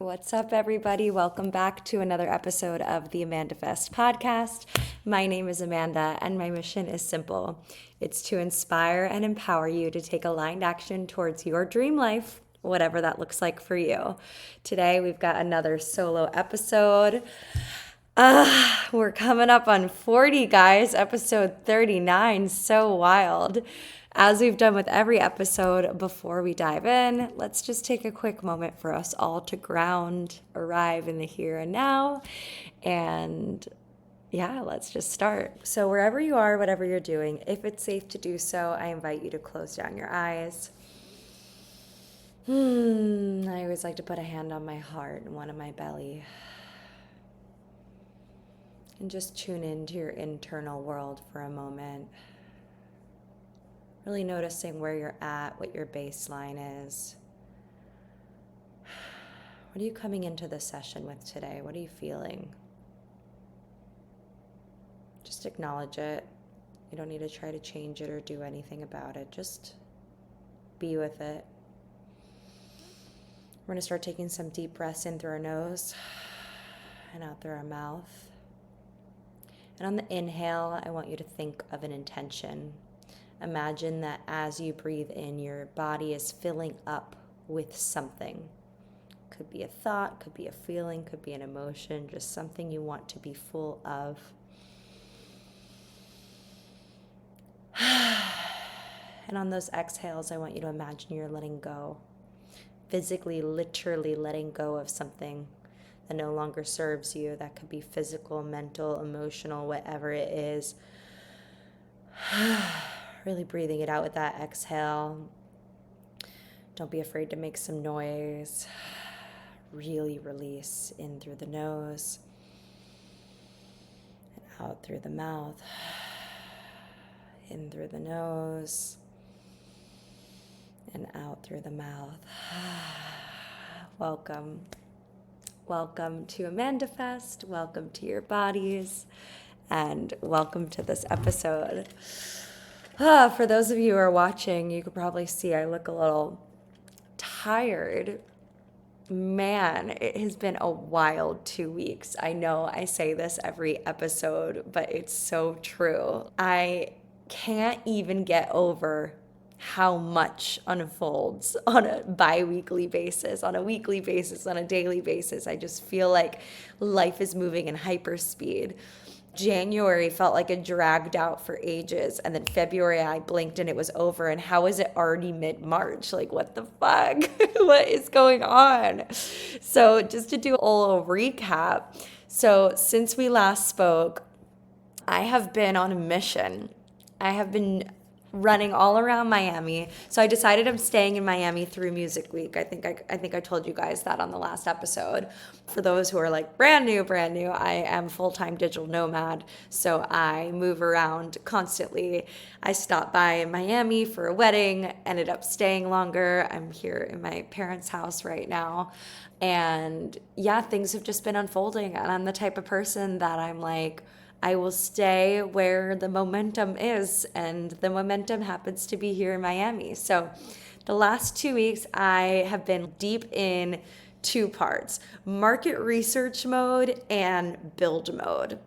What's up, everybody? Welcome back to another episode of the Amanda Fest podcast. My name is Amanda, and my mission is simple. It's to inspire and empower you to take aligned action towards your dream life, whatever that looks like for you. Today, we've got another solo episode. We're coming up on 40, guys. Episode 39. So wild. As we've done with every episode, before we dive in, let's just take a quick moment for us all to ground, arrive in the here and now, and let's just start. So wherever you are, whatever you're doing, if it's safe to do so, I invite you to close down your eyes. I always like to put a hand on my heart and one on my belly. And just tune into your internal world for a moment. Really noticing where you're at, what your baseline is. What are you coming into the session with today? What are you feeling? Just acknowledge it. You don't need to try to change it or do anything about it. Just be with it. We're going to start taking some deep breaths in through our nose and out through our mouth. And on the inhale, I want you to think of an intention. Imagine that as you breathe in, your body is filling up with something. Could be a thought, could be a feeling, could be an emotion, just something you want to be full of. And on those exhales, I want you to imagine you're letting go. Physically, literally letting go of something that no longer serves you. That could be physical, mental, emotional, whatever it is. Really breathing it out with that exhale. Don't be afraid to make some noise. Really release in through the nose and out through the mouth. In through the nose and out through the mouth. Welcome. Welcome to Amanda Fest. Welcome to your bodies. And welcome to this episode. For those of you who are watching, you could probably see I look a little tired. Man, it has been a wild 2 weeks. I know I say this every episode, but it's so true. I can't even get over how much unfolds on a bi-weekly basis, on a weekly basis, on a daily basis. I just feel like life is moving in hyperspeed. January felt like it dragged out for ages, and then February I blinked and it was over. And how is it already mid-March? Like, what the fuck? What is going on? So just to do a little recap. So since we last spoke, I have been on a mission. I have been running all around Miami. So I decided I'm staying in Miami through Music Week. I think I told you guys that on the last episode. For those who are like brand new, I am full-time digital nomad. So I move around constantly. I stopped by in Miami for a wedding, ended up staying longer. I'm here in my parents' house right now. And yeah, things have just been unfolding. And I'm the type of person that I'm like, I will stay where the momentum is, and the momentum happens to be here in Miami. So the last 2 weeks, I have been deep in two parts: market research mode and build mode.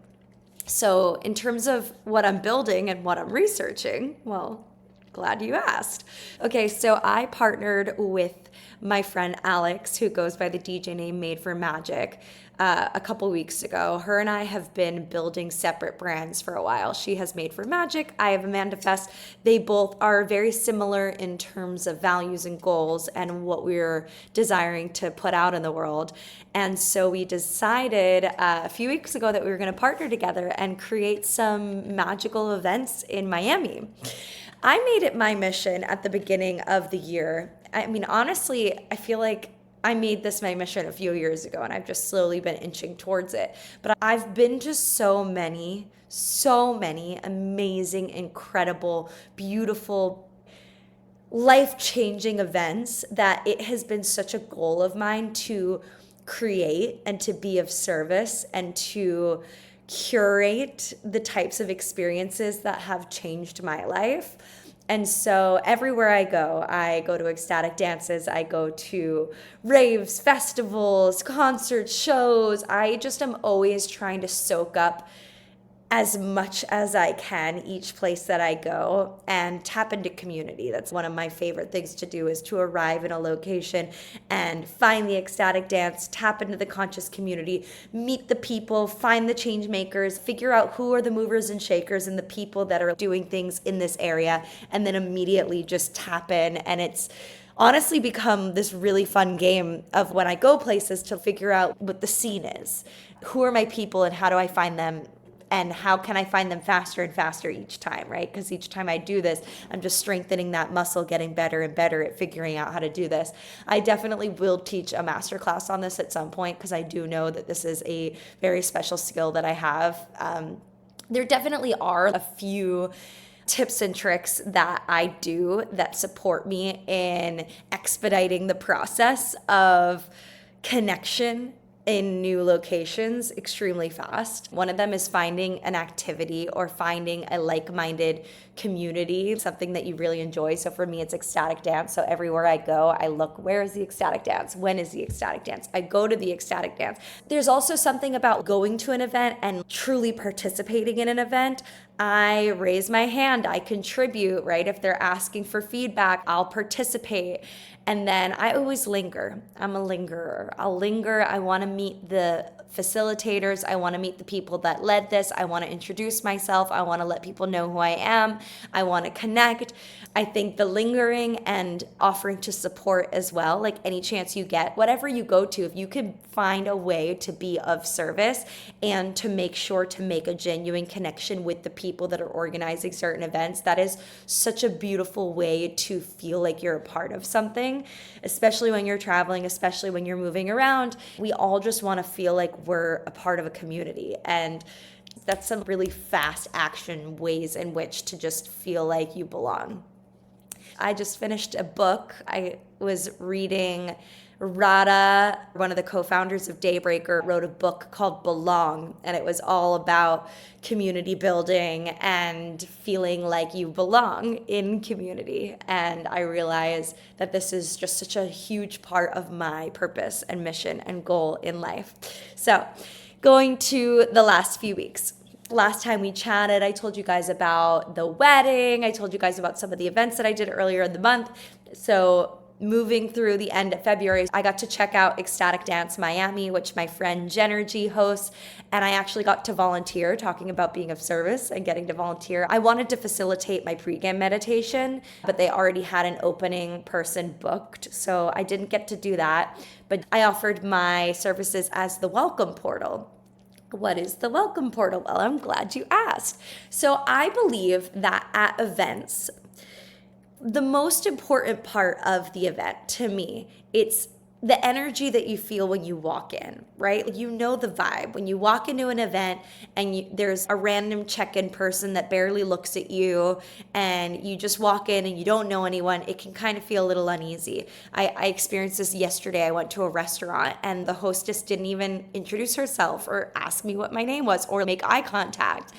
So in terms of what I'm building and what I'm researching, well, glad you asked. Okay, so I partnered with my friend Alex, who goes by the DJ name Made for Magic, a couple weeks ago. Her and I have been building separate brands for a while. She has Made for Magic. I have Amanda Fest. They both are very similar in terms of values and goals and what we're desiring to put out in the world. And so we decided a few weeks ago that we were going to partner together and create some magical events in Miami. I made it my mission at the beginning of the year. I mean, honestly, I feel like I made this my mission a few years ago, and I've just slowly been inching towards it. But I've been to so many amazing, incredible, beautiful, life-changing events that it has been such a goal of mine to create and to be of service and to curate the types of experiences that have changed my life. And so everywhere I go to ecstatic dances, I go to raves, festivals, concerts, shows. I just am always trying to soak up as much as I can each place that I go and tap into community. That's one of my favorite things to do, is to arrive in a location and find the ecstatic dance, tap into the conscious community, meet the people, find the change makers, figure out who are the movers and shakers and the people that are doing things in this area, and then immediately just tap in. And it's honestly become this really fun game of when I go places to figure out what the scene is. Who are my people and how do I find them? And how can I find them faster and faster each time, right? Because each time I do this, I'm just strengthening that muscle, getting better and better at figuring out how to do this. I definitely will teach a masterclass on this at some point, because I do know that this is a very special skill that I have. There definitely are a few tips and tricks that I do that support me in expediting the process of connection in new locations extremely fast. One of them is finding an activity or finding a like-minded community, something that you really enjoy. So for me, it's ecstatic dance. So everywhere I go, I look, where is the ecstatic dance? When is the ecstatic dance? I go to the ecstatic dance. There's also something about going to an event and truly participating in an event. I raise my hand, I contribute, right? If they're asking for feedback, I'll participate. And then I always linger. I'm a lingerer. I'll linger. I want to meet the facilitators. I want to meet the people that led this. I want to introduce myself. I want to let people know who I am. I want to connect. I think the lingering and offering to support as well, like any chance you get, whatever you go to, if you can find a way to be of service and to make sure to make a genuine connection with the people that are organizing certain events, that is such a beautiful way to feel like you're a part of something, especially when you're traveling, especially when you're moving around. We all just want to feel like we're a part of a community. And that's some really fast action ways in which to just feel like you belong. I just finished a book. I was reading Radha, one of the co-founders of Daybreaker, wrote a book called Belong, and it was all about community building and feeling like you belong in community. And I realized that this is just such a huge part of my purpose and mission and goal in life. So, going to the last few weeks. Last time we chatted, I told you guys about the wedding. I told you guys about some of the events that I did earlier in the month. So moving through the end of February, I got to check out Ecstatic Dance Miami, which my friend Genergy hosts, and I actually got to volunteer, talking about being of service and getting to volunteer. I wanted to facilitate my pregame meditation, but they already had an opening person booked, so I didn't get to do that. But I offered my services as the welcome portal. What is the welcome portal? Well, I'm glad you asked. So I believe that at events, the most important part of the event to me, it's the energy that you feel when you walk in, right? You know the vibe. When you walk into an event and there's a random check-in person that barely looks at you and you just walk in and you don't know anyone, it can kind of feel a little uneasy. I experienced this yesterday. I went to a restaurant and the hostess didn't even introduce herself or ask me what my name was or make eye contact.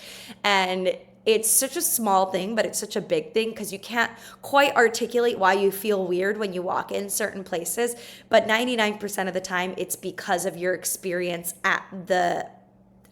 And it's such a small thing, but it's such a big thing because you can't quite articulate why you feel weird when you walk in certain places. But 99% of the time, it's because of your experience at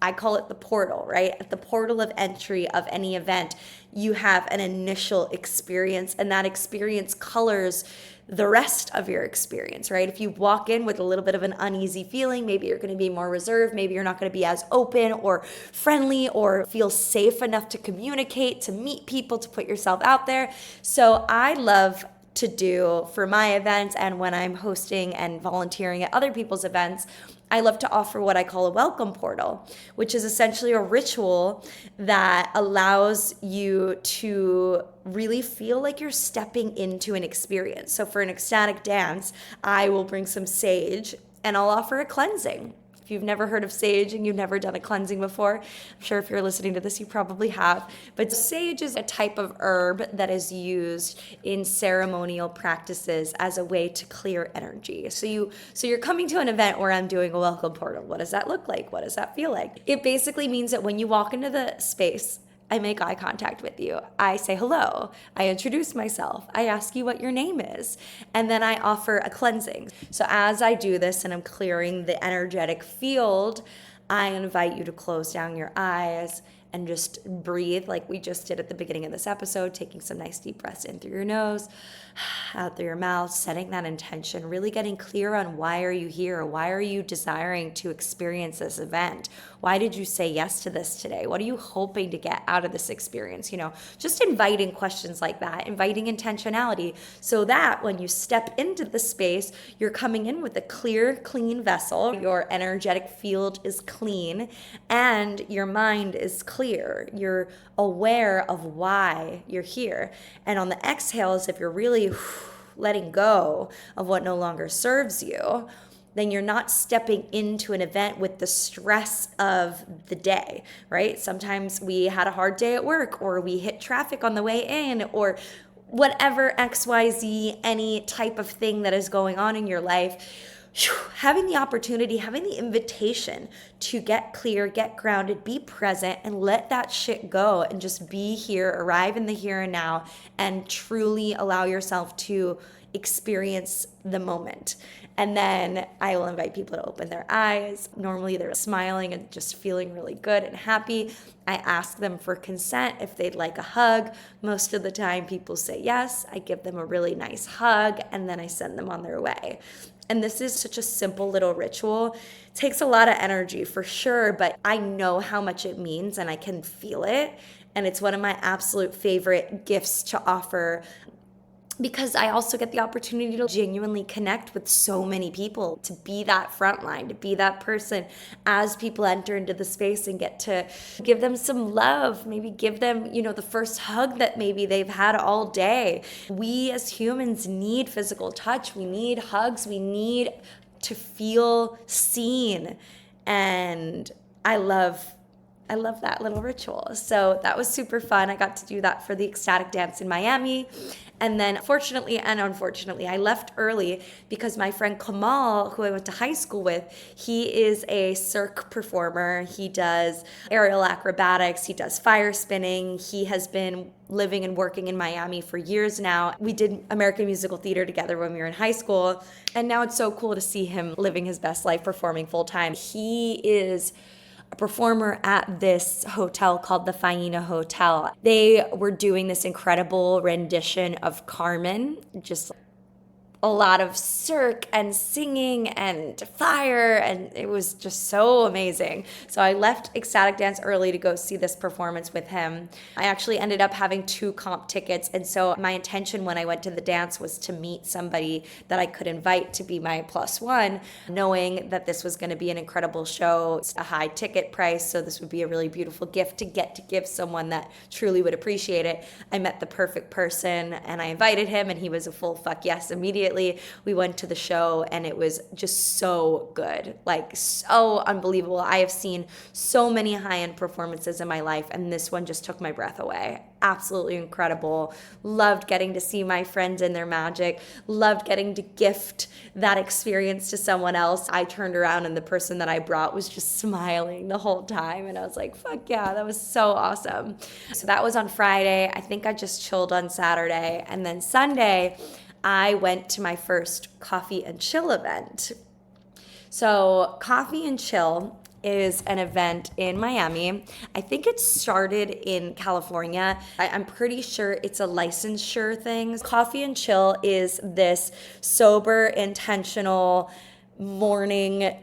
I call it the portal, right? At the portal of entry of any event, you have an initial experience, and that experience colors the rest of your experience, right? If you walk in with a little bit of an uneasy feeling, maybe you're going to be more reserved, maybe you're not going to be as open or friendly or feel safe enough to communicate, to meet people, to put yourself out there. So I love to do for my events and when I'm hosting and volunteering at other people's events, I love to offer what I call a welcome portal, which is essentially a ritual that allows you to really feel like you're stepping into an experience. So for an ecstatic dance, I will bring some sage and I'll offer a cleansing. If you've never heard of sage and you've never done a cleansing before, I'm sure if you're listening to this, you probably have. But sage is a type of herb that is used in ceremonial practices as a way to clear energy. So you're coming to an event where I'm doing a welcome portal. What does that look like? What does that feel like? It basically means that when you walk into the space I make eye contact with you. I say hello. I introduce myself. I ask you what your name is. And then I offer a cleansing. So as I do this and I'm clearing the energetic field, I invite you to close down your eyes and just breathe like we just did at the beginning of this episode, taking some nice deep breaths in through your nose, out through your mouth, setting that intention, really getting clear on why are you here? Why are you desiring to experience this event? Why did you say yes to this today? What are you hoping to get out of this experience? Just inviting questions like that, inviting intentionality, so that when you step into the space, you're coming in with a clear, clean vessel. Your energetic field is clean and your mind is clear. You're aware of why you're here. And on the exhales, if you're really letting go of what no longer serves you, then you're not stepping into an event with the stress of the day, right? Sometimes we had a hard day at work, or we hit traffic on the way in, or whatever XYZ, any type of thing that is going on in your life. Having the opportunity, having the invitation to get clear, get grounded, be present, and let that shit go and just be here, arrive in the here and now, and truly allow yourself to experience the moment. And then I will invite people to open their eyes. Normally they're smiling and just feeling really good and happy. I ask them for consent if they'd like a hug. Most of the time people say yes. I give them a really nice hug and then I send them on their way. And this is such a simple little ritual. It takes a lot of energy for sure, but I know how much it means and I can feel it. And it's one of my absolute favorite gifts to offer, because I also get the opportunity to genuinely connect with so many people, to be that front line, to be that person as people enter into the space and get to give them some love, maybe give them, the first hug that maybe they've had all day. We as humans need physical touch. We need hugs. We need to feel seen. And I love that little ritual. So that was super fun. I got to do that for the Ecstatic dance in Miami. And then fortunately and unfortunately, I left early because my friend Kamal, who I went to high school with, he is a cirque performer. He does aerial acrobatics. He does fire spinning. He has been living and working in Miami for years now. We did American musical theater together when we were in high school. And now it's so cool to see him living his best life, performing full time. He is a performer at this hotel called the Faina Hotel. They were doing this incredible rendition of Carmen, just a lot of cirque and singing and fire, and it was just so amazing. So I left Ecstatic Dance early to go see this performance with him. I actually ended up having 2 comp tickets, and so my intention when I went to the dance was to meet somebody that I could invite to be my +1, knowing that this was going to be an incredible show. It's a high ticket price, so this would be a really beautiful gift to give someone that truly would appreciate it. I met the perfect person, and I invited him, and he was a full fuck yes immediately. We went to the show and it was just so good, like so unbelievable. I have seen so many high-end performances in my life and this one just took my breath away. Absolutely incredible. Loved getting to see my friends in their magic. Loved getting to gift that experience to someone else. I turned around and the person that I brought was just smiling the whole time and I was like, fuck yeah, that was so awesome. So that was on Friday. I think I just chilled on Saturday, and then Sunday I went to my first Coffee and Chill event. So Coffee and Chill is an event in Miami. I think it started in California. I'm pretty sure it's a licensure thing. Coffee and Chill is this sober, intentional morning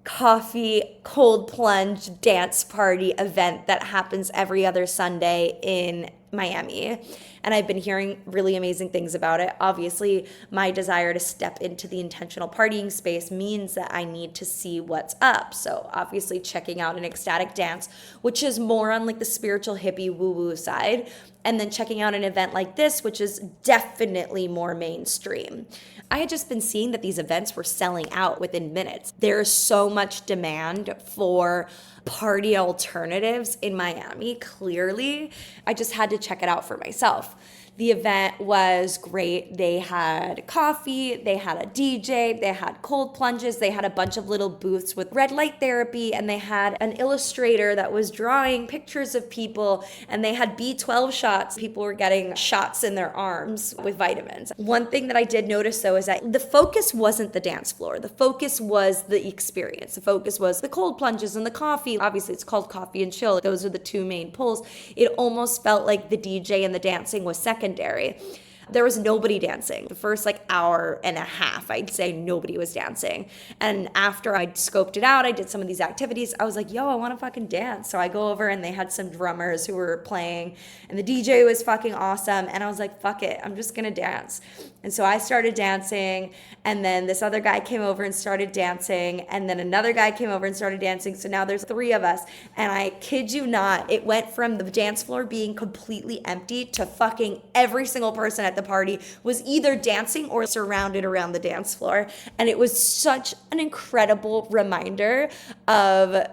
coffee, cold plunge dance party event that happens every other Sunday in Miami. And I've been hearing really amazing things about it. Obviously, my desire to step into the intentional partying space means that I need to see what's up. So obviously checking out an Ecstatic dance, which is more on like the spiritual hippie woo-woo side, and then checking out an event like this, which is definitely more mainstream. I had just been seeing that these events were selling out within minutes. There's so much demand for party alternatives in Miami, clearly. I just had to check it out for myself. The event was great. They had coffee, they had a DJ, they had cold plunges, they had a bunch of little booths with red light therapy, and they had an illustrator that was drawing pictures of people, and they had B12 shots. People were getting shots in their arms with vitamins. One thing that I did notice though is that the focus wasn't the dance floor. The focus was the experience. The focus was the cold plunges and the coffee. Obviously it's called coffee and chill. Those are the two main pulls. It almost felt like the DJ and the dancing was secondary. There was nobody dancing. The first hour and a half, I'd say nobody was dancing. And after I scoped it out, I did some of these activities. I was like, yo, I want to fucking dance. So I go over and they had some drummers who were playing and the DJ was fucking awesome. And I was like, fuck it, I'm just going to dance. And so I started dancing, and then this other guy came over and started dancing, and then another guy came over and started dancing. So now there's 3 of us. And I kid you not, it went from the dance floor being completely empty to fucking every single person at the party was either dancing or surrounded around the dance floor. And it was such an incredible reminder of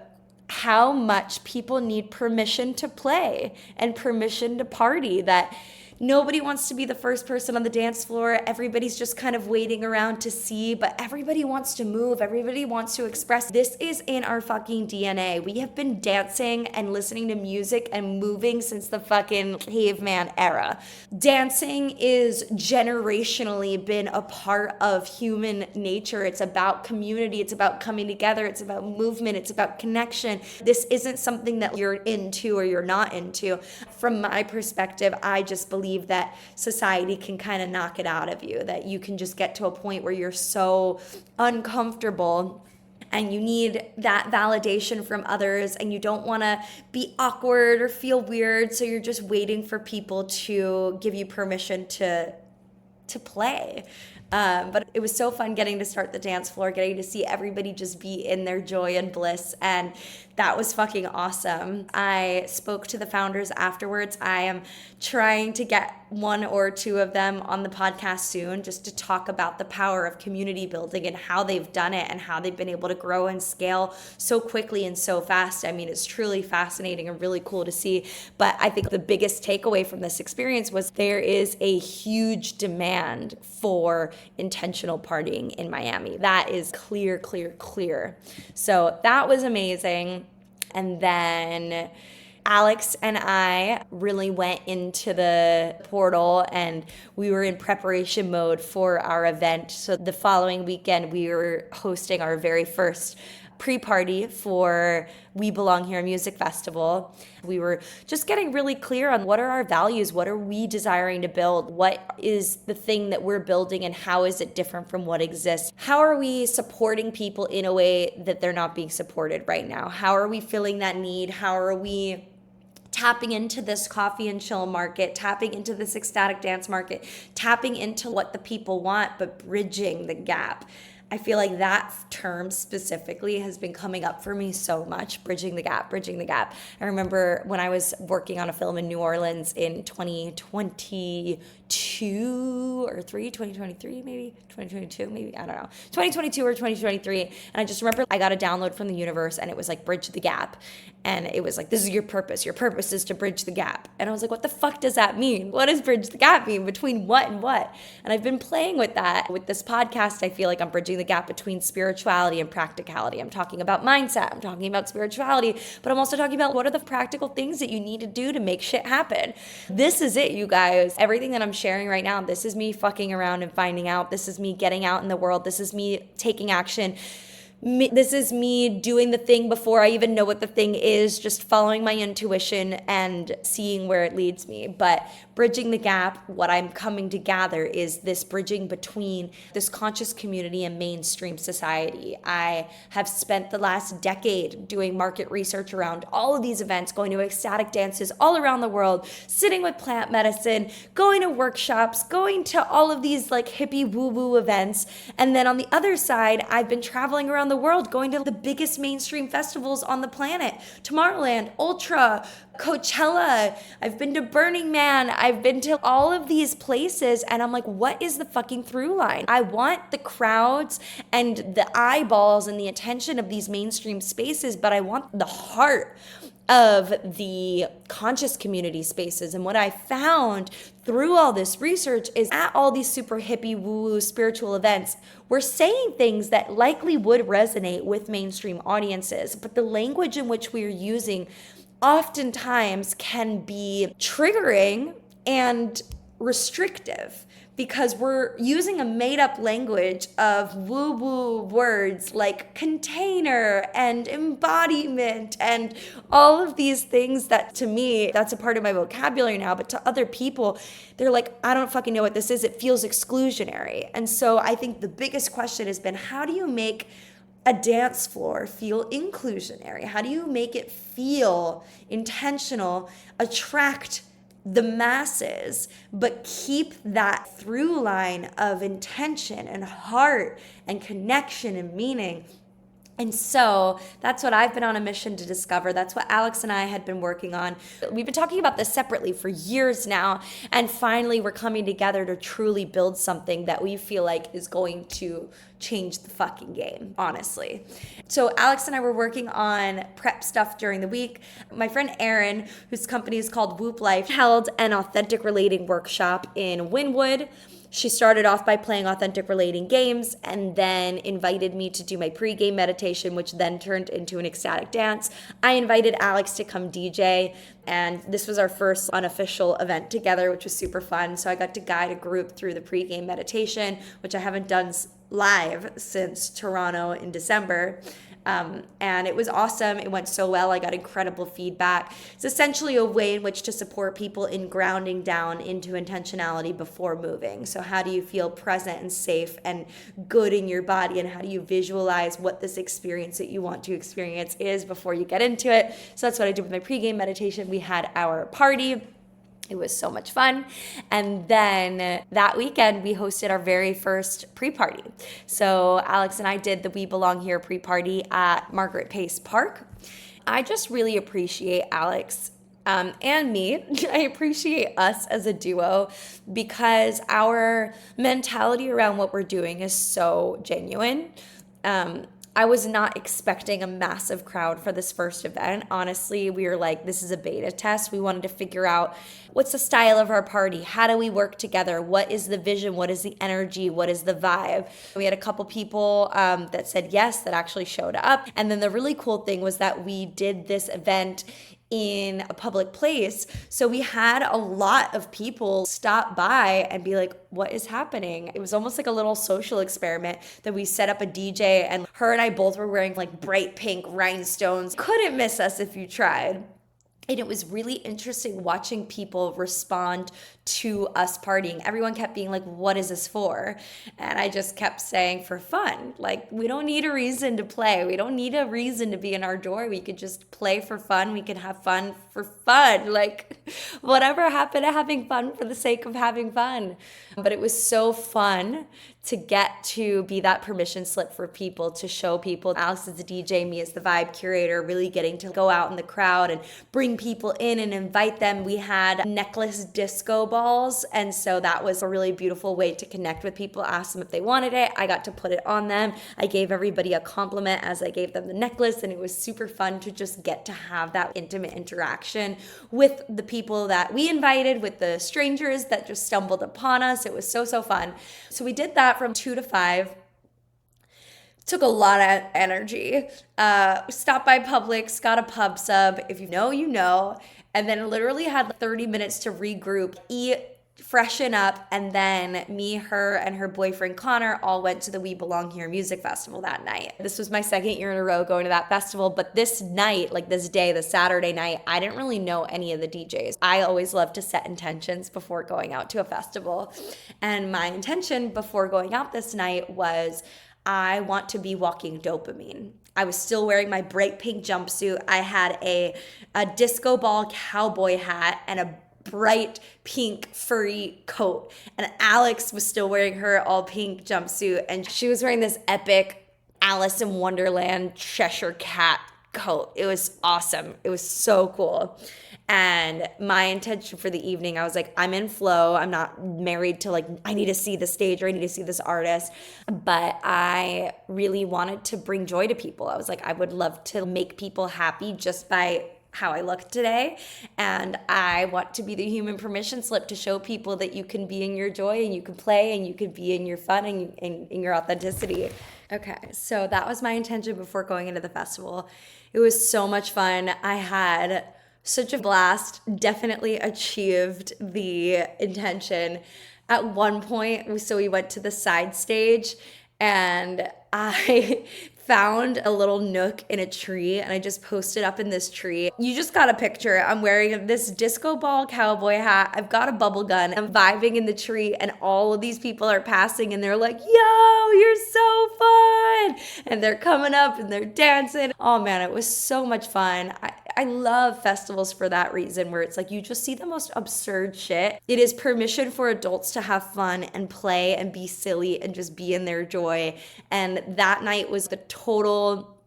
how much people need permission to play and permission to party, that nobody wants to be the first person on the dance floor. Everybody's just kind of waiting around to see, but everybody wants to move. Everybody wants to express. This is in our fucking DNA. We have been dancing and listening to music and moving since the fucking caveman era. Dancing is generationally been a part of human nature. It's about community. It's about coming together. It's about movement. It's about connection. This isn't something that you're into or you're not into. From my perspective, I just believe that society can kind of knock it out of you, that you can just get to a point where you're so uncomfortable and you need that validation from others, and you don't want to be awkward or feel weird, so you're just waiting for people to give you permission to play. But it was so fun getting to start the dance floor, getting to see everybody just be in their joy and bliss, and that was fucking awesome. I spoke to the founders afterwards. I am trying to get 1 or 2 of them on the podcast soon, just to talk about the power of community building and how they've done it and how they've been able to grow and scale so quickly and so fast. I mean, it's truly fascinating and really cool to see. But I think the biggest takeaway from this experience was there is a huge demand for intentional partying in Miami. That is clear, clear, clear. So that was amazing. And then Alex and I really went into the portal, and we were in preparation mode for our event. So the following weekend, we were hosting our very first pre-party for We Belong Here Music Festival. We were just getting really clear on what are our values, what are we desiring to build, what is the thing that we're building, and how is it different from what exists? How are we supporting people in a way that they're not being supported right now? How are we filling that need? How are we tapping into this coffee and chill market, tapping into this ecstatic dance market, tapping into what the people want, but bridging the gap? I feel like that term specifically has been coming up for me so much, bridging the gap, bridging the gap. I remember when I was working on a film in New Orleans in 2022 or 2023 maybe, 2022 maybe, I don't know, 2022 or 2023. And I just remember I got a download from the universe, and it was like, bridge the gap. And it was like, this is your purpose. Your purpose is to bridge the gap. And I was like, what the fuck does that mean? What does bridge the gap mean? Between what and what? And I've been playing with that. With this podcast, I feel like I'm bridging the gap between spirituality and practicality. I'm talking about mindset. I'm talking about spirituality. But I'm also talking about what are the practical things that you need to do to make shit happen. This is it, you guys. Everything that I'm sharing right now, this is me fucking around and finding out. This is me getting out in the world. This is me taking action. This is me doing the thing before I even know what the thing is, just following my intuition and seeing where it leads me. But bridging the gap, what I'm coming to gather is this bridging between this conscious community and mainstream society. I have spent the last decade doing market research around all of these events, going to ecstatic dances all around the world, sitting with plant medicine, going to workshops, going to all of these like hippie woo-woo events. And then on the other side, I've been traveling around the world, going to the biggest mainstream festivals on the planet, Tomorrowland, Ultra, Coachella, I've been to Burning Man, I've been to all of these places, and I'm like, what is the fucking through line? I want the crowds and the eyeballs and the attention of these mainstream spaces, but I want the heart of the conscious community spaces. And what I found through all this research is at all these super hippie woo-woo spiritual events, we're saying things that likely would resonate with mainstream audiences, but the language in which we are using oftentimes can be triggering and restrictive, because we're using a made-up language of woo-woo words like container and embodiment and all of these things that, to me, that's a part of my vocabulary now, but to other people, they're like, I don't fucking know what this is. It feels exclusionary. And so I think the biggest question has been, how do you make a dance floor feel inclusionary? How do you make it feel intentional, attract the masses, but keep that through line of intention and heart and connection and meaning? And so that's what I've been on a mission to discover. That's what Alex and I had been working on. We've been talking about this separately for years now. And finally, we're coming together to truly build something that we feel like is going to change the fucking game, honestly. So Alex and I were working on prep stuff during the week. My friend Erin, whose company is called Whoop Life, held an authentic relating workshop in Wynwood. She started off by playing authentic relating games and then invited me to do my pregame meditation, which then turned into an ecstatic dance. I invited Alex to come DJ, and this was our first unofficial event together, which was super fun. So I got to guide a group through the pregame meditation, which I haven't done live since Toronto in December. And it was awesome. It went so well. I got incredible feedback. It's essentially a way in which to support people in grounding down into intentionality before moving. So how do you feel present and safe and good in your body? And how do you visualize what this experience that you want to experience is before you get into it? So that's what I did with my pregame meditation. We had our party. It was so much fun. And then that weekend, we hosted our very first pre-party. So Alex and I did the We Belong Here pre-party at Margaret Pace Park. I just really appreciate Alex and me. I appreciate us as a duo because our mentality around what we're doing is so genuine. I was not expecting a massive crowd for this first event. Honestly, we were like, this is a beta test. We wanted to figure out what's the style of our party? How do we work together? What is the vision? What is the energy? What is the vibe? We had a couple people that said yes, that actually showed up. And then the really cool thing was that we did this event in a public place. So we had a lot of people stop by and be like, what is happening? It was almost like a little social experiment that we set up a DJ, and her and I both were wearing like bright pink rhinestones. Couldn't miss us if you tried. And it was really interesting watching people respond to us partying. Everyone kept being like, what is this for? And I just kept saying, for fun. Like, we don't need a reason to play. We don't need a reason to be in our door. We could just play for fun. We could have fun for fun. Like, whatever happened to having fun for the sake of having fun. But it was so fun to get to be that permission slip for people, to show people Alex is the DJ, me as the vibe curator, really getting to go out in the crowd and bring people in and invite them. We had necklace disco balls, and so that was a really beautiful way to connect with people, ask them if they wanted it. I got to put it on them. I gave everybody a compliment as I gave them the necklace, and it was super fun to just get to have that intimate interaction with the people that we invited, with the strangers that just stumbled upon us. It was so fun. So we did that from 2 to 5. Took a lot of energy. Stopped by Publix, got a pub sub. If you know, you know. And then literally had 30 minutes to regroup, eat, freshen up, and then me, her, and her boyfriend Connor all went to the We Belong Here music festival that night. This was my second year in a row going to that festival, but this night, like this day, the Saturday night, I didn't really know any of the DJs. I always love to set intentions before going out to a festival. And my intention before going out this night was, I want to be walking dopamine. I was still wearing my bright pink jumpsuit. I had a disco ball cowboy hat and a bright pink furry coat. And Alex was still wearing her all pink jumpsuit, and she was wearing this epic Alice in Wonderland Cheshire Cat coat. It was awesome. It was so cool. And my intention for the evening, I was like, I'm in flow. I'm not married to like, I need to see the stage or I need to see this artist. But I really wanted to bring joy to people. I was like, I would love to make people happy just by how I look today. And I want to be the human permission slip to show people that you can be in your joy and you can play and you can be in your fun and in your authenticity. Okay, so that was my intention before going into the festival. It was so much fun. I had such a blast, definitely achieved the intention. At one point, so we went to the side stage and I found a little nook in a tree and I just posted up in this tree. You just got a picture. I'm wearing this disco ball cowboy hat. I've got a bubble gun. I'm vibing in the tree and all of these people are passing and they're like, yo, you're so fun. And they're coming up and they're dancing. Oh man, it was so much fun. I love festivals for that reason, where it's like you just see the most absurd shit. It is permission for adults to have fun and play and be silly and just be in their joy. And that night was the total,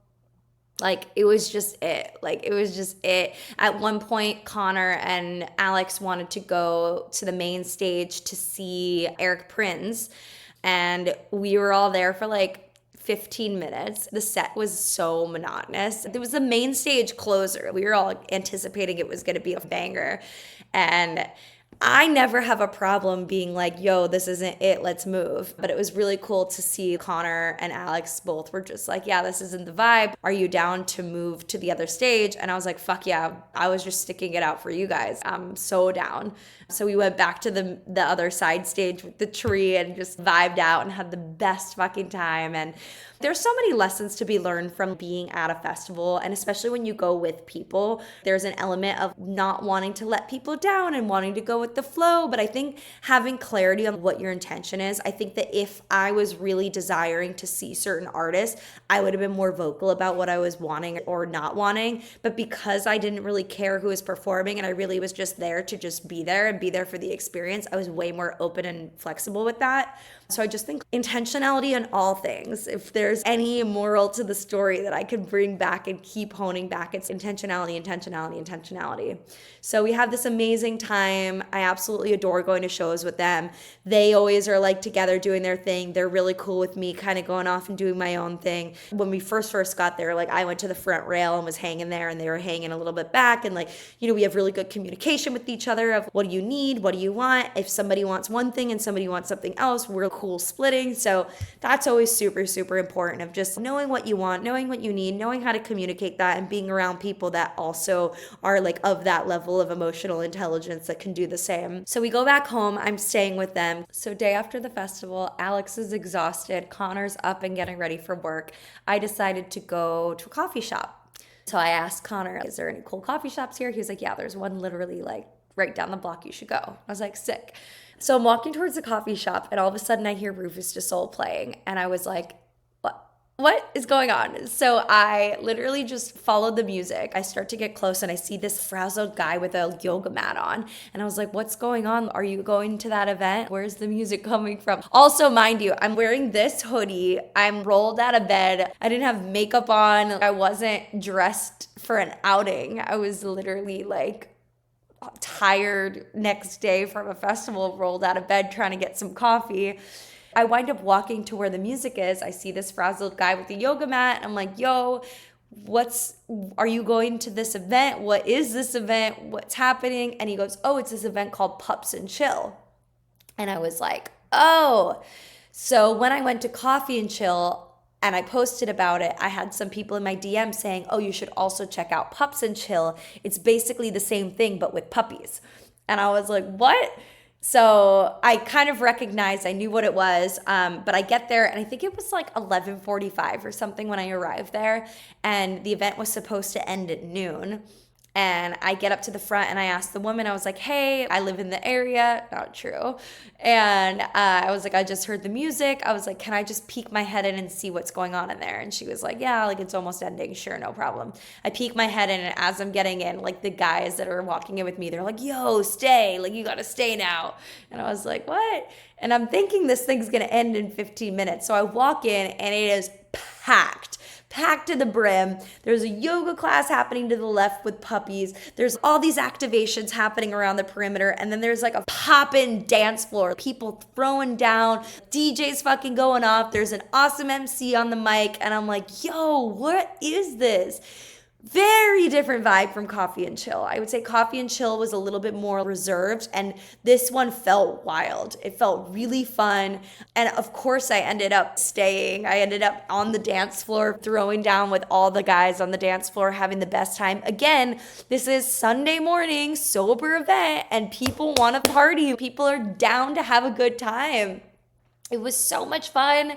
like, it was just it. Like, it was just it. At one point, Connor and Alex wanted to go to the main stage to see Eric Prinz. And we were all there for like 15 minutes. The set was so monotonous. It was the main stage closer. We were all anticipating it was going to be a banger. And I never have a problem being like, yo, this isn't it, let's move. But it was really cool to see Connor and Alex both were just like, yeah, this isn't the vibe. Are you down to move to the other stage? And I was like, fuck yeah, I was just sticking it out for you guys. I'm so down. So we went back to the other side stage with the tree and just vibed out and had the best fucking time. And there's so many lessons to be learned from being at a festival. And especially when you go with people, there's an element of not wanting to let people down and wanting to go with the flow. But I think having clarity on what your intention is, I think that if I was really desiring to see certain artists, I would have been more vocal about what I was wanting or not wanting. But because I didn't really care who was performing and I really was just there to just be there and be there for the experience, I was way more open and flexible with that. So I just think intentionality in all things. If there's any moral to the story that I could bring back and keep honing back, it's intentionality, intentionality, intentionality. So we have this amazing time. I absolutely adore going to shows with them. They always are like together doing their thing. They're really cool with me kind of going off and doing my own thing. When we first got there, like I went to the front rail and was hanging there and they were hanging a little bit back. And like, you know, we have really good communication with each other of what do you need? What do you want? If somebody wants one thing and somebody wants something else, we're cool splitting. So that's always super, super important of just knowing what you want, knowing what you need, knowing how to communicate that and being around people that also are like of that level of emotional intelligence that can do the same. So we go back home. I'm staying with them. So day after the festival, Alex is exhausted. Connor's up and getting ready for work. I decided to go to a coffee shop. So I asked Connor, is there any cool coffee shops here? He was like, yeah, there's one literally like right down the block. You should go. I was like, sick. So I'm walking towards the coffee shop and all of a sudden I hear Rufus Du Sol playing. And I was like, what is going on? So I literally just followed the music. I start to get close and I see this frazzled guy with a yoga mat on. And I was like, what's going on? Are you going to that event? Where's the music coming from? Also, mind you, I'm wearing this hoodie. I'm rolled out of bed. I didn't have makeup on. I wasn't dressed for an outing. I was literally like tired next day from a festival, rolled out of bed trying to get some coffee. I wind up walking to where the music is. I see this frazzled guy with the yoga mat. I'm like, yo, are you going to this event? What is this event? What's happening? And he goes, oh, it's this event called Pups and Chill. And I was like, oh. So when I went to Coffee and Chill and I posted about it, I had some people in my DM saying, oh, you should also check out Pups and Chill. It's basically the same thing, but with puppies. And I was like, what? So I kind of recognized, I knew what it was, but I get there and I think it was like 11:45 or something when I arrived there, and the event was supposed to end at noon. And I get up to the front and I asked the woman, I was like, hey, I live in the area. Not true. And I was like, I just heard the music. I was like, can I just peek my head in and see what's going on in there? And she was like, yeah, like it's almost ending. Sure, no problem. I peek my head in, and as I'm getting in, like the guys that are walking in with me, they're like, yo, stay. Like, you got to stay now. And I was like, what? And I'm thinking this thing's going to end in 15 minutes. So I walk in and it is packed packed to the brim. There's a yoga class happening to the left with puppies. There's all these activations happening around the perimeter. And then there's like a pop-in dance floor, people throwing down, DJs fucking going off. There's an awesome MC on the mic. And I'm like, yo, what is this? Very different vibe from Coffee and Chill. I would say Coffee and Chill was a little bit more reserved, and this one felt wild. It felt really fun. And of course, I ended up staying. I ended up on the dance floor, throwing down with all the guys on the dance floor, having the best time. Again, this is Sunday morning, sober event, and people want to party. People are down to have a good time. It was so much fun.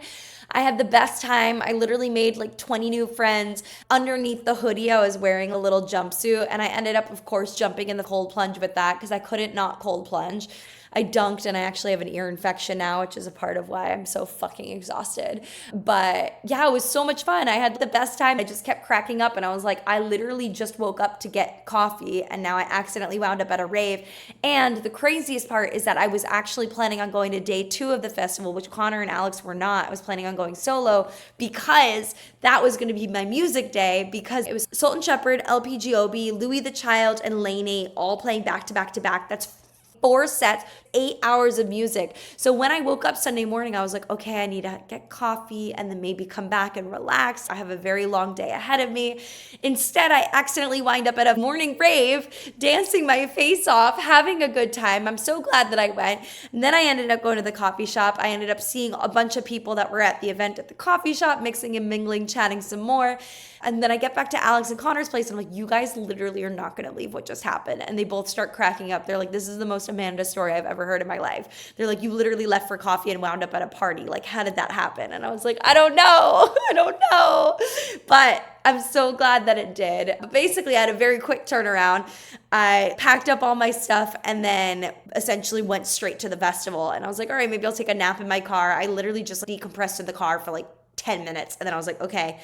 I had the best time. I literally made like 20 new friends. Underneath the hoodie, I was wearing a little jumpsuit, and I ended up, of course, jumping in the cold plunge with that because I couldn't not cold plunge. I dunked, and I actually have an ear infection now, which is a part of why I'm so fucking exhausted. But yeah, it was so much fun. I had the best time. I just kept cracking up, and I was like, I literally just woke up to get coffee, and now I accidentally wound up at a rave. And the craziest part is that I was actually planning on going to day 2 of the festival, which Connor and Alex were not. I was planning on going solo because that was going to be my music day, because it was Sultan Shepherd, LPGOB, Louis the Child, and Lane 8 all playing back to back to back. That's 4 sets, 8 hours of music. So when I woke up Sunday morning, I was like, okay, I need to get coffee and then maybe come back and relax. I have a very long day ahead of me. Instead, I accidentally wind up at a morning rave, dancing my face off, having a good time. I'm so glad that I went. And then I ended up going to the coffee shop. I ended up seeing a bunch of people that were at the event at the coffee shop, mixing and mingling, chatting some more. And then I get back to Alex and Connor's place, and I'm like, you guys literally are not going to believe what just happened. And they both start cracking up. They're like, this is the most Amanda story I've ever heard in my life. They're like, you literally left for coffee and wound up at a party. Like, how did that happen? And I was like, I don't know. I don't know. But I'm so glad that it did. But basically, I had a very quick turnaround. I packed up all my stuff and then essentially went straight to the festival. And I was like, all right, maybe I'll take a nap in my car. I literally just decompressed in the car for like 10 minutes. And then I was like, okay.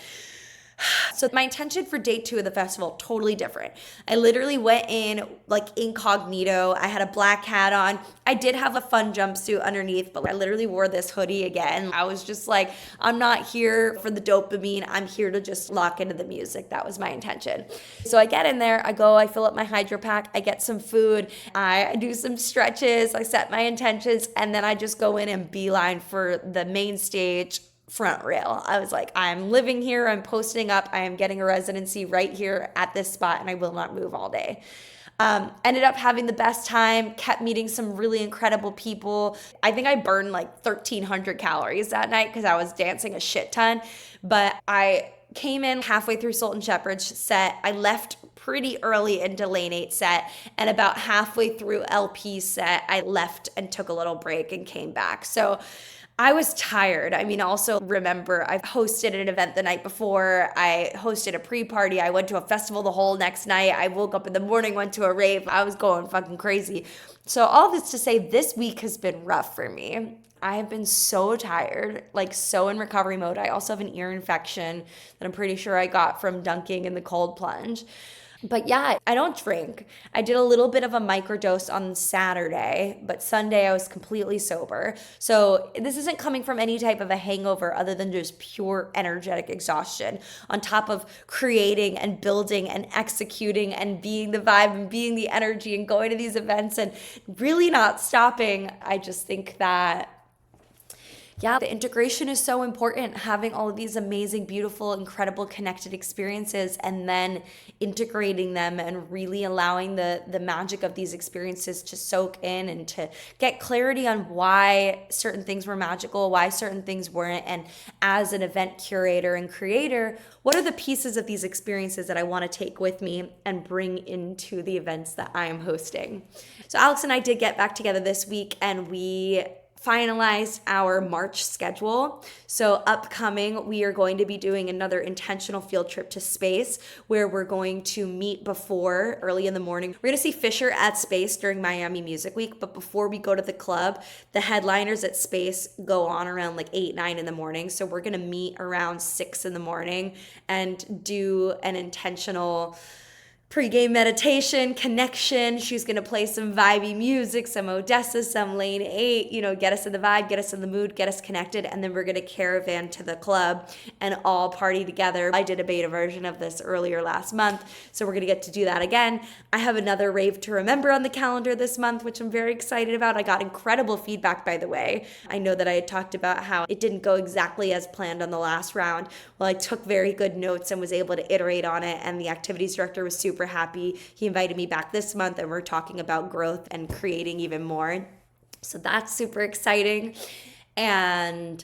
So my intention for day 2 of the festival, totally different. I literally went in like incognito. I had a black hat on. I did have a fun jumpsuit underneath, but I literally wore this hoodie again. I was just like, I'm not here for the dopamine. I'm here to just lock into the music. That was my intention. So I get in there, I fill up my hydro pack, I get some food, I do some stretches, I set my intentions, and then I just go in and beeline for the main stage, front rail. I was like, I'm living here, I'm posting up, I am getting a residency right here at this spot, and I will not move all day. Ended up having the best time, kept meeting some really incredible people. I think I burned like 1,300 calories that night because I was dancing a shit ton. But I came in halfway through Sultan Shepherd's set. I left pretty early into Lane 8 set, and about halfway through LP's set, I left and took a little break and came back. So I was tired. I mean, also remember, I hosted an event the night before. I hosted a pre-party. I went to a festival the whole next night. I woke up in the morning, went to a rave. I was going fucking crazy. So all this to say, this week has been rough for me. I have been so tired, like so in recovery mode. I also have an ear infection that I'm pretty sure I got from dunking in the cold plunge. But yeah, I don't drink. I did a little bit of a microdose on Saturday, but Sunday I was completely sober. So this isn't coming from any type of a hangover other than just pure energetic exhaustion on top of creating and building and executing and being the vibe and being the energy and going to these events and really not stopping. I just think that yeah, the integration is so important, having all of these amazing, beautiful, incredible connected experiences and then integrating them and really allowing the magic of these experiences to soak in and to get clarity on why certain things were magical, why certain things weren't. And as an event curator and creator, what are the pieces of these experiences that I want to take with me and bring into the events that I am hosting? So Alex and I did get back together this week, and we finalized our March schedule. So upcoming, we are going to be doing another intentional field trip to Space, where we're going to meet before early in the morning. We're going to see Fisher at Space during Miami Music Week, but before we go to the club, the headliners at Space go on around like 8, 9 in the morning. So we're going to meet around 6 in the morning and do an intentional Pre-game meditation, connection. She's going to play some vibey music, some Odessa, some Lane 8, get us in the vibe, get us in the mood, get us connected. And then we're going to caravan to the club and all party together. I did a beta version of this earlier last month, so we're going to get to do that again. I have another rave to remember on the calendar this month, which I'm very excited about. I got incredible feedback, by the way. I know that I had talked about how it didn't go exactly as planned on the last round. Well, I took very good notes and was able to iterate on it, and the activities director was super happy. He invited me back this month, and we're talking about growth and creating even more. So that's super exciting. And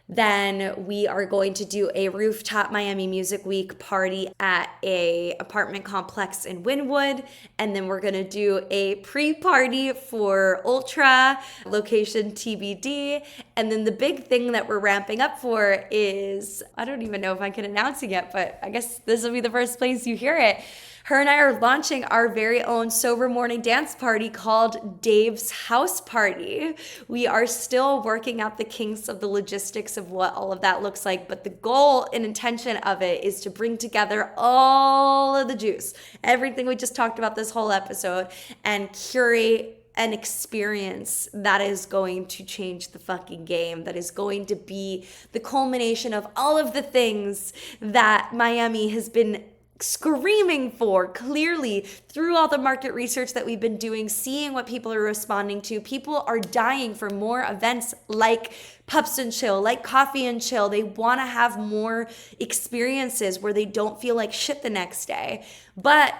then we are going to do a rooftop Miami Music Week party at a apartment complex in Wynwood. And then we're going to do a pre-party for Ultra, location TBD. And then the big thing that we're ramping up for is, I don't even know if I can announce it yet, but I guess this will be the first place you hear it. Her and I are launching our very own sober morning dance party called Dave's House Party. We are still working out the kinks of the logistics of what all of that looks like, but the goal and intention of it is to bring together all of the juice, everything we just talked about this whole episode, and curate an experience that is going to change the fucking game, that is going to be the culmination of all of the things that Miami has been screaming for. Clearly, through all the market research that we've been doing, seeing what people are responding to, people are dying for more events like Pups and Chill, like Coffee and Chill. They want to have more experiences where they don't feel like shit the next day. But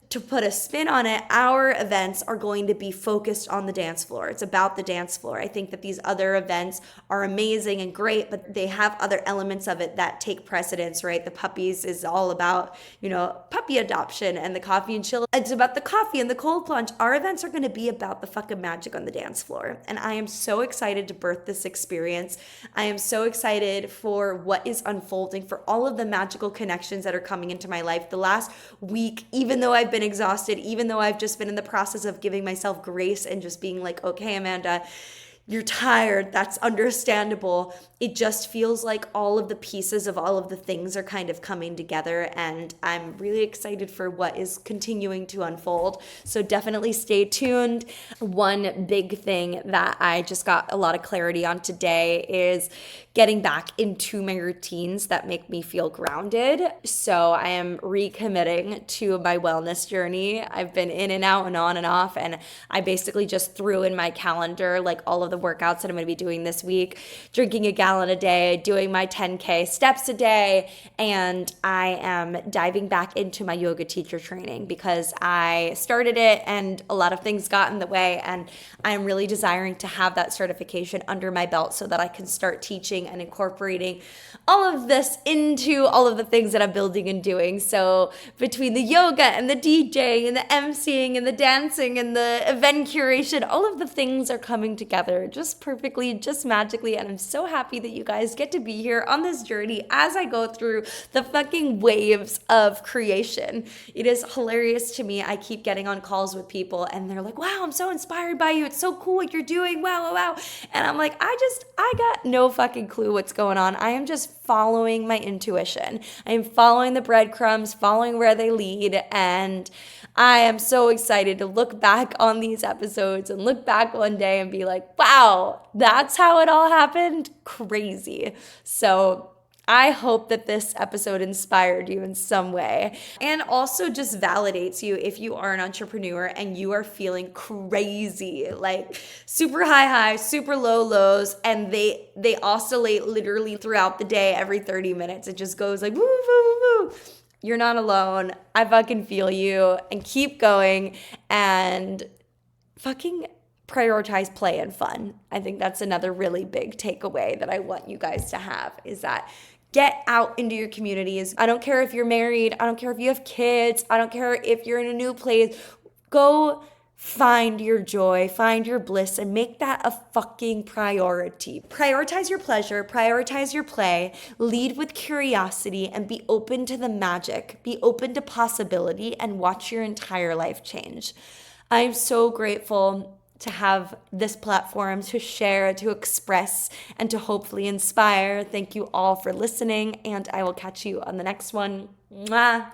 to put a spin on it, our events are going to be focused on the dance floor. It's about the dance floor. I think that these other events are amazing and great, but they have other elements of it that take precedence, right? The puppies is all about, puppy adoption, and the Coffee and Chill, it's about the coffee and the cold plunge. Our events are going to be about the fucking magic on the dance floor. And I am so excited to birth this experience. I am so excited for what is unfolding, for all of the magical connections that are coming into my life. The last week, even though I've been exhausted, even though I've just been in the process of giving myself grace and just being like, okay, Amanda, you're tired. That's understandable. It just feels like all of the pieces of all of the things are kind of coming together, and I'm really excited for what is continuing to unfold. So definitely stay tuned. One big thing that I just got a lot of clarity on today is getting back into my routines that make me feel grounded. So I am recommitting to my wellness journey. I've been in and out and on and off, and I basically just threw in my calendar like all of the workouts that I'm going to be doing this week, drinking a gallon a day, doing my 10K steps a day, and I am diving back into my yoga teacher training because I started it and a lot of things got in the way, and I'm really desiring to have that certification under my belt so that I can start teaching and incorporating all of this into all of the things that I'm building and doing. So between the yoga and the DJing and the emceeing and the dancing and the event curation, all of the things are coming together just perfectly, just magically. And I'm so happy that you guys get to be here on this journey as I go through the fucking waves of creation. It is hilarious to me. I keep getting on calls with people and they're like, wow, I'm so inspired by you. It's so cool what you're doing. Wow, wow, wow. And I'm like, I got no fucking clue what's going on. I am just following my intuition. I am following the breadcrumbs, following where they lead. And I am so excited to look back on these episodes and look back one day and be like, wow, that's how it all happened. Crazy. So I hope that this episode inspired you in some way and also just validates you if you are an entrepreneur and you are feeling crazy, like super high highs, super low lows, and they oscillate literally throughout the day every 30 minutes. It just goes like woo, woo, woo, woo. You're not alone. I fucking feel you, and keep going and fucking prioritize play and fun. I think that's another really big takeaway that I want you guys to have is that get out into your communities. I don't care if you're married. I don't care if you have kids. I don't care if you're in a new place. Go find your joy, find your bliss, and make that a fucking priority. Prioritize your pleasure, prioritize your play, lead with curiosity, and be open to the magic. Be open to possibility and watch your entire life change. I'm so grateful to have this platform to share, to express, and to hopefully inspire. Thank you all for listening, and I will catch you on the next one. Mwah.